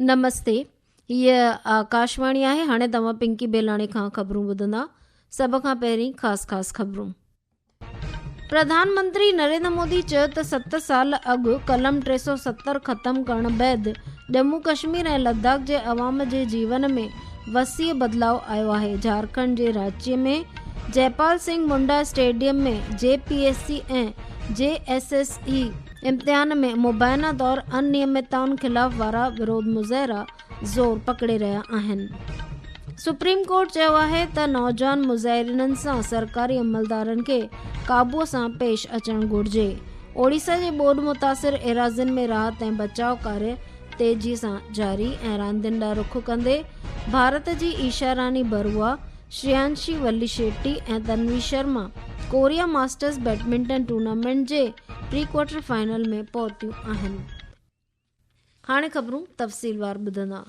नमस्ते, ये आकाशवाणी आहे। हाणे तव्हां पिंकी बेलाणी खां ख़बरूं ॿुधंदा। सभ खां पहिरीं ख़ासि ख़बरूं। प्रधानमंत्री नरेंद्र मोदी चयो त 7 साल अॻु कलम 370 ख़त्म करण बैदि जम्मू कश्मीर ऐं लद्दाख जे अवाम जे जीवन में वसीअ बदिलाव आयो आहे। झारखंड जे रांची में जयपाल सिंह मुंडा स्टेडियम में JPSC ऐं JSSE इम्तिहान में मुबैना तौर अनियमितताउनि खिलाफ़ वारा विरोध मुज़ाहिरा ज़ोर पकड़े रहिया आहिनि। सुप्रीम कोर्ट चयो आहे त नौजवान मुज़ाहिरीननि सां सरकारी अमलदारनि खे काबूअ सां पेश अचणु घुर्जे। ओडिशा जे ॿोॾि मुतासिर एराज़िन में राहत ऐं बचाव कार्य तेज़ीअ सां जारी ऐं रांदियुनि ॾांहुं रुख कंदे भारत जी ईशा रानी बरुआ, श्रेयांशी वल्ली शेट्टी ऐं Tanvi Sharma Korea masters badminton tournament जे प्री क्वार्टर फाइनल में पहुतियूं आहिनि। हाणे ख़बरूं तफ़सीलवार ॿुधंदा।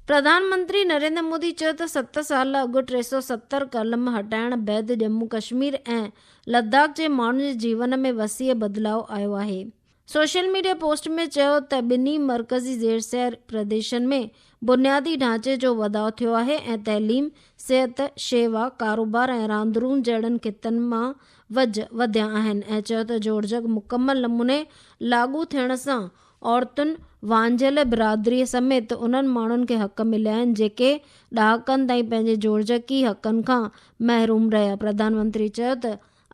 प्रधानमंत्री नरेंद्र मोदी चयो त 7 साल अॻु 370 कलम हटाइण बैदि जम्मू कश्मीर ऐं लद्दाख जे माण्हुनि जे जीवन में वसीअ बदिलाव आयो आहे। सोशल मीडिया पोस्ट में चयो त ॿिन्ही मरकज़ी ज़ेरसैर प्रदेशनि में बुनियादी ढांचे जो वाधाउ थियो आहे ऐं तइलीम, सिहत, शेवा, कारोबार ऐं रांदिरूं जहिड़नि खितनि मां वधिया आहिनि ऐं चयो त जोड़जक मुकमल नमूने लागू थियण सां औरतुनि, वांझियल बिरादरीअ समेत उन्हनि माण्हुनि खे हक़ मिलिया आहिनि जेके ॾहाकनि ताईं पंहिंजे जोड़जकी हक़नि खां महरूम रहिया। प्रधानमंत्री चयो त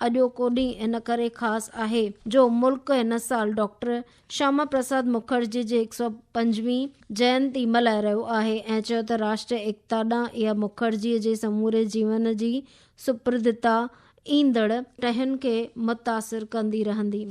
अॼोको ॾींहुं इन करे ख़ासि आहे जो मुल्क हिन साल डॉक्टर श्यामा प्रसाद मुखर्जी जी 105वीं जयंती मल्हाए रहियो आहे ऐं चयो त राष्ट्रीय एकता ॾांहुं इहा मुखर्जीअ जे समूरे जीवन जी सुपुर्दता ईंदड़ टहियुनि खे मुतासिर कंदी रहंदी।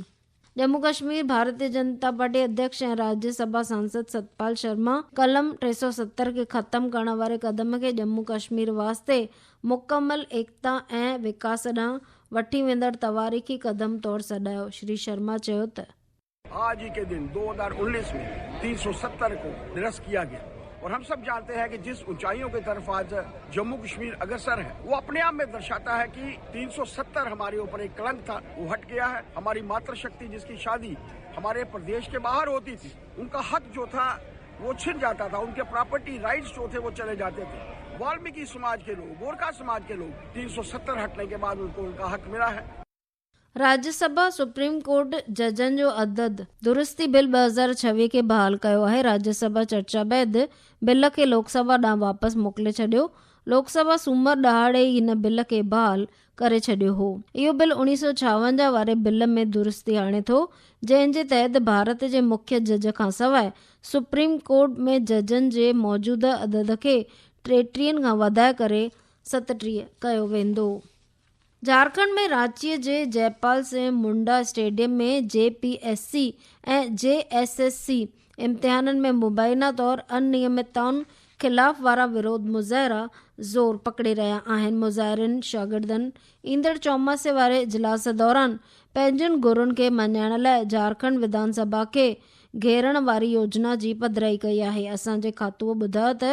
जम्मू कश्मीर भारतीय जनता पार्टी अध्यक्ष ऐं राज्यसभा सांसद सतपाल शर्मा कलम 370 खे ख़त्म करण वारे क़दम खे जम्मू कश्मीर वास्ते मुकमल एकता ऐं विकास ॾांहुं वठी वेंदड़ तवारीख़ी क़दम तौरु सॾायो। श्री शर्मा चयो त आज ही के दिन 2019 में 370 को निरस्त किया गया और हम सब जानते हैं कि जिस ऊंचाइयों की तरफ आज जम्मू कश्मीर अग्रसर है वो अपने आप में दर्शाता है कि 370 हमारे ऊपर एक कलंक था, वो हट गया है। हमारी मातृशक्ति जिसकी शादी हमारे प्रदेश के बाहर होती थी, उनका हक जो था वो छिन जाता था, उनके प्रॉपर्टी राइट्स जो थे वो चले जाते थे। वाल्मीकि समाज के लोग, गोरखा समाज के लोग 370 हटने के बाद उनको उनका हक मिला है। राज्यसभा सुप्रीम कोर्ट जजनि जो अदद दुरुस्ती बिल 2026 खे बहाल कयो आहे। राज्यसभा चर्चा बैदि बिल खे लोकसभा ॾांहुं वापसि मोकिले छॾियो। लोकसभा सूमर ॾहाड़े ई हिन बिल खे बहाल करे छॾियो हो। इहो बिल 1956 वारे बिल में दुरुस्ती आणे थो, जंहिं जे तहत भारत जे मुख्य जज खां सवाइ सुप्रीम कोर्ट में जजनि जे मौजूदा अदद खे 33 खां वधाए करे 37 कयो वेंदो। झारखंड में रांचीअ जे जयपाल सिंह मुंडा स्टेडियम में JPSC ऐं JSSC इम्तिहाननि में मुबैना तौर अनियमितताउनि खिलाफ़ वारा विरोध मुज़ाहिरा ज़ोर पकड़े रहिया आहिनि। मुज़ाहिरनि शागिर्दनि ईंदड़ चौमासे वारे इजलास दौरान पंहिंजनि घुरुनि खे मञाइण लाइ झारखंड विधानसभा खे घेरण वारी योजना जी पधिराई कई आहे। असांजे खातूअ ॿुधायो त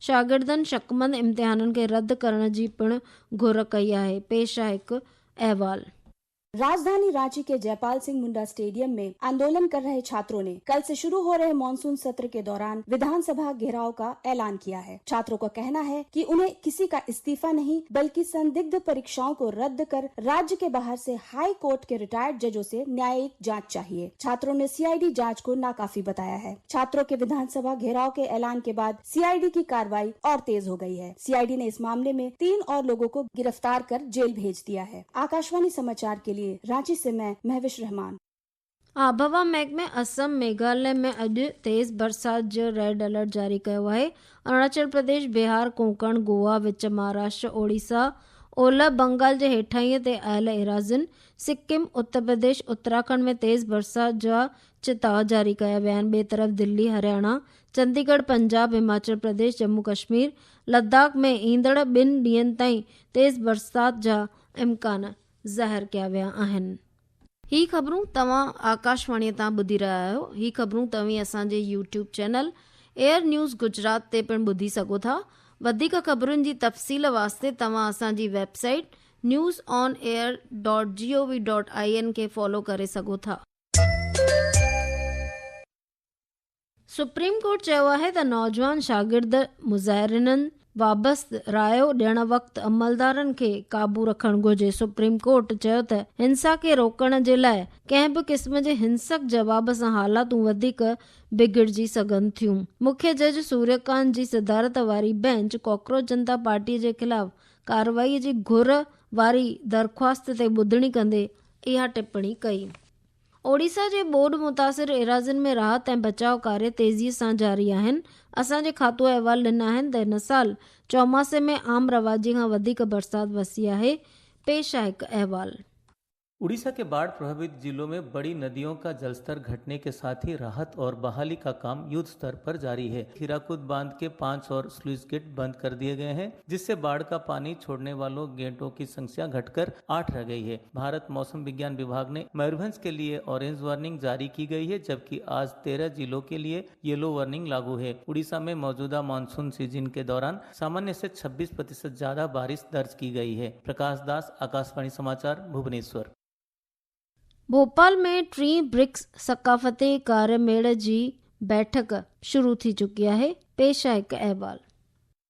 शागिर्दनि शकमंद इम्तिहाननि खे रद्द करण जी पिणु घुर कई आहे। पेश आहे हिकु अहवाल। राजधानी रांची के जयपाल सिंह मुंडा स्टेडियम में आंदोलन कर रहे छात्रों ने कल से शुरू हो रहे मानसून सत्र के दौरान विधानसभा घेराव का ऐलान किया है। छात्रों का कहना है कि उन्हें किसी का इस्तीफा नहीं बल्कि संदिग्ध परीक्षाओं को रद्द कर राज्य के बाहर से हाई कोर्ट के रिटायर्ड जजों से न्यायिक जांच चाहिए। छात्रों ने CID जांच को नाकाफी बताया है। छात्रों के विधानसभा घेराव के ऐलान के बाद CID की कार्रवाई और तेज हो गई है। CID ने इस मामले में 3 और लोगों को गिरफ्तार कर जेल भेज दिया है। आकाशवाणी समाचार के लिए रांची से मैं महविश रहमान। आबहवा महकमे असम मेघालय में अॼु तेज़ बरसात जो रेड अलर्ट जारी कयो आहे। अरुणाचल प्रदेश, बिहार, कोंकण, गोवा, विच महाराष्ट्र, ओडिशा, ओलह बंगाल जे हेठाईअ ते आयल एराज़िन, सिक्किम, उत्तर प्रदेश, उत्तराखंड में तेज़ बरसात जा चेताव जारी कया विया आहिनि। ॿिए तरफ़ दिल्ली, हरियाणा, चंडीगढ़, पंजाब, हिमाचल प्रदेश, जम्मू कश्मीर, लद्दाख में ईंदड़ 2 ॾींहंनि ताईं तेज़ बरसात जा इम्कान ज़ाहिर कया विया आहिनि। ही ख़बरूं तव्हां आकाशवाणीअ तां ॿुधी रहिया आहियो। ही ख़बरूं तव्हीं असांजे YouTube channel air news Gujarat ते पिणु ॿुधी सघो था। वधीक ख़बरुनि जी तफ़सील वास्ते तव्हां असांजी वेबसाइट newsonair.gov.in खे फॉलो करे सघो था। सुप्रीम कोर्ट चयो आहे त नौजवान शागिर्द मुज़ाहिरीननि वाबस्त रायो ॾियण वक़्तु अमलदारनि खे क़ाबू रखणु घुर्जे। सुप्रीम कोर्ट चयो त हिंसा खे रोकण जे लाइ कंहिं बि क़िस्म जे हिंसक जवाब सां हालातूं वधीक बिगड़जी सघनि थियूं। मुख्य जज सूर्यकांत जी सदारत वारी बेंच कॉकरोच जनता पार्टीअ जे ख़िलाफ़ कार्रवाईअ जी घुर वारी दरख़्वास्त ते ॿुधणी कंदे इहा टिप्पणी कई। ओडिशा जे ॿोॾ मुतासिर इराज़नि में राहत ऐं बचाव कार्य तेज़ीअ सां जारी आहिनि। असांजे खातो अहवाल ॾिना आहिनि त हिन साल चौमासे में आम रवाजी खां वधीक बरसाति वसी आहे। पेश आहे हिकु अहवाल। उड़ीसा के बाढ़ प्रभावित जिलों में बड़ी नदियों का जलस्तर घटने के साथ ही राहत और बहाली का काम युद्ध स्तर पर जारी है। हीराकुद बांध के 5 और स्लूइस गेट बंद कर दिए गए हैं, जिससे बाढ़ का पानी छोड़ने वालों गेटों की संख्या घटकर 8 रह गई है। भारत मौसम विज्ञान विभाग ने मयूरभंज के लिए ऑरेंज वार्निंग जारी की गई है, जबकि आज 13 जिलों के लिए येलो वार्निंग लागू है। उड़ीसा में मौजूदा मानसून सीजन के दौरान सामान्य से 26% ज्यादा बारिश दर्ज की गई है। प्रकाश दास, आकाशवाणी समाचार, भुवनेश्वर। भोपाल में टी ब्रिक्स सकाफ़ती कार्यमेल जी बैठक शुरू थी चुकी है। पेश आहे हिकु अहवाल।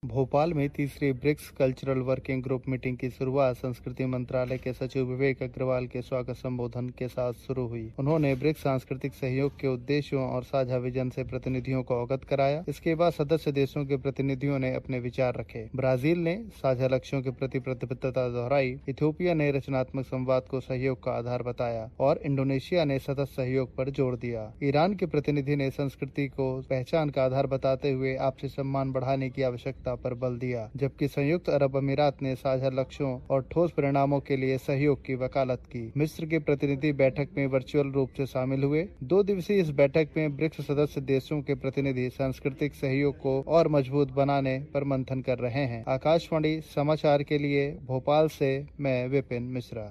भोपाल में तीसरी BRICS cultural working group meeting की शुरुआत संस्कृति मंत्रालय के सचिव विवेक अग्रवाल के स्वागत संबोधन के साथ शुरू हुई। उन्होंने ब्रिक्स सांस्कृतिक सहयोग के उद्देश्यों और साझा विजन से प्रतिनिधियों को अवगत कराया। इसके बाद सदस्य देशों के प्रतिनिधियों ने अपने विचार रखे। ब्राजील ने साझा लक्ष्यों के प्रति प्रतिबद्धता दोहराई। इथियोपिया ने रचनात्मक संवाद को सहयोग का आधार बताया और इंडोनेशिया ने सतत सहयोग पर जोर दिया। ईरान के प्रतिनिधि ने संस्कृति को पहचान का आधार बताते हुए आपसी सम्मान बढ़ाने की आवश्यकता पर बल दिया, जबकि संयुक्त अरब अमीरात ने साझा लक्ष्यों और ठोस परिणामों के लिए सहयोग की वकालत की। मिस्र के प्रतिनिधि बैठक में वर्चुअल रूप से शामिल हुए। 2 दिवसीय इस बैठक में ब्रिक्स सदस्य देशों के प्रतिनिधि सांस्कृतिक सहयोग को और मजबूत बनाने पर मंथन कर रहे हैं। आकाशवाणी समाचार के लिए भोपाल से मैं विपिन मिश्रा।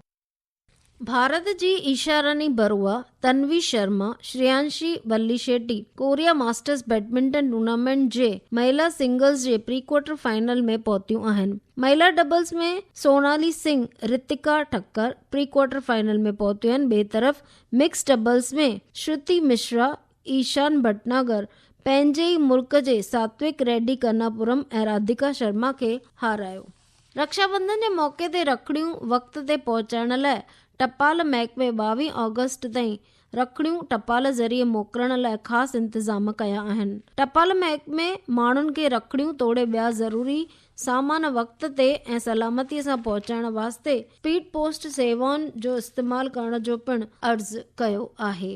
भारत जी Isha Rani Barua, Tanvi Sharma, Shreyanshi Valli Shetty Korea masters badminton tournament जे महिला सिंगल्स जे प्री क्वार्टर फाइनल में पहुतियूं आहिनि। महिला डबल्स में Sonali Singh, Ritika Thakkar pre quarter final में पहुतियूं आहिनि। ॿिए तरफ़ मिक्स डबल्स में श्रुति मिश्रा, ईशान भटनागर पंहिंजे ई मुल्क जे सात्विक रेड्डी कन्नापुरम ऐं राधिका शर्मा खे हारायो। रक्षाबंधन जे मौके ते रखड़ियूं वक़्त ते पहुचाइण लाइ टपाल महकमे 22 ऑगस्ट ताईं रखड़ियूं टपाल ज़रिए मोकिलण लाइ ख़ासि इंतज़ाम कया आहिनि। टपाल महकमे माण्हुनि खे रखड़ियूं तोड़े ॿिया ज़रूरी सामान वक़्त ते ऐं सलामतीअ सां पहुचाइण वास्ते स्पीड पोस्ट सेवाउनि जो इस्तेमालु करण जो पिणु अर्ज़ु कयो आहे।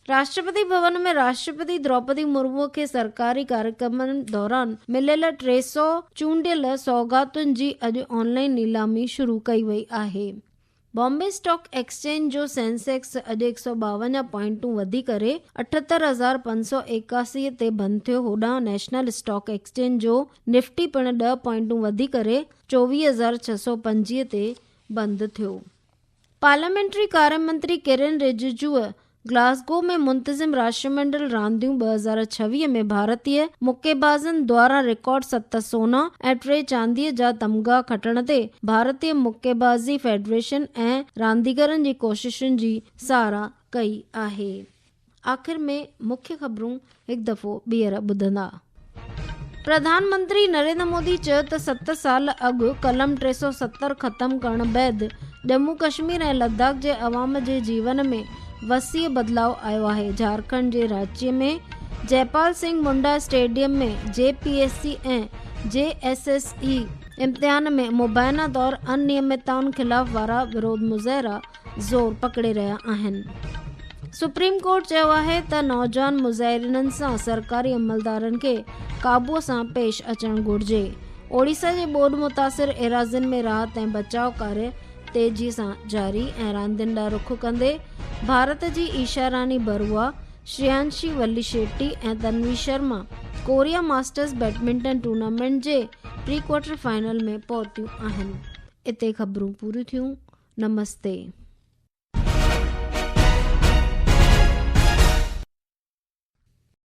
राष्ट्रपति भवन में राष्ट्रपति द्रौपदी मुर्मू खे सरकारी कार्यक्रमनि दौरान मिलियल 300 चूंडियल सौगातुनि जी अॼु ऑनलाइन नीलामी शुरू कई वई आहे। बॉम्बे स्टॉक एक्सचेंज जो सेंसेक्स अॼु 152 पॉइंटूं वधी करे 78,581 ते बंदि थियो। होॾां नेशनल स्टॉक एक्सचेंज जो निफ्टी पिणु 10 पॉइंटूं वधी करे 24,625 ते बंदि थियो। पार्लियामेंट्री कार्य मंत्री किरेन रिजिजूअ ग्लासगो में मुंतज़िम राष्ट्रमंडल रांदियूं 2026 में भारतीय मुक्केबाज़नि द्वारा रिकॉर्ड 7 सोना ऐं 3 चांदीअ जा तमग़ा खटण ते भारतीय मुक्केबाज़ी फेडरेशन ऐं रांदीगरनि जी कोशिशुनि जी साराह कई आहे। आख़िर में मुख्य ख़बरूं हिकु दफ़ो ॿीहर ॿुधंदा। प्रधानमंत्री नरेंद्र मोदी चयो त 7 साल अॻु कलम 370 ख़तमु करण बैदि जम्मू कश्मीर ऐं लद्दाख जे अवाम जे जीवन में वसीअ बदलाव आयो आहे। झारखंड जे रांची में जयपाल सिंह मुंडा स्टेडियम में JPSC ऐं JSSE इम्तिहान में मुबैना तौर अनियमितताउनि ख़िलाफ़ वारा विरोध मुज़ाहिरा ज़ोर पकड़े रहिया आहिनि। सुप्रीम कोर्ट चयो आहे त नौजवान मुज़ाहिरीननि सां सरकारी अमलदारनि खे काबूअ सां पेश अचणु घुर्जे। ओडिशा जे ॿोॾ मुतासिर इराज़नि में राहत ऐं बचाव कार्य तेज़ी सां जारी ऐं रांदियुनि ॾांहुं रुख कंदे भारत जी ईशा रानी बरुआ, श्रेयांशी वल्ली शेट्टी ऐं Tanvi Sharma Korea masters badminton tournament जे प्री क्वार्टर फाइनल में पहुतियूं आहिनि। इते ख़बरूं पूरियूं थियूं। नमस्ते।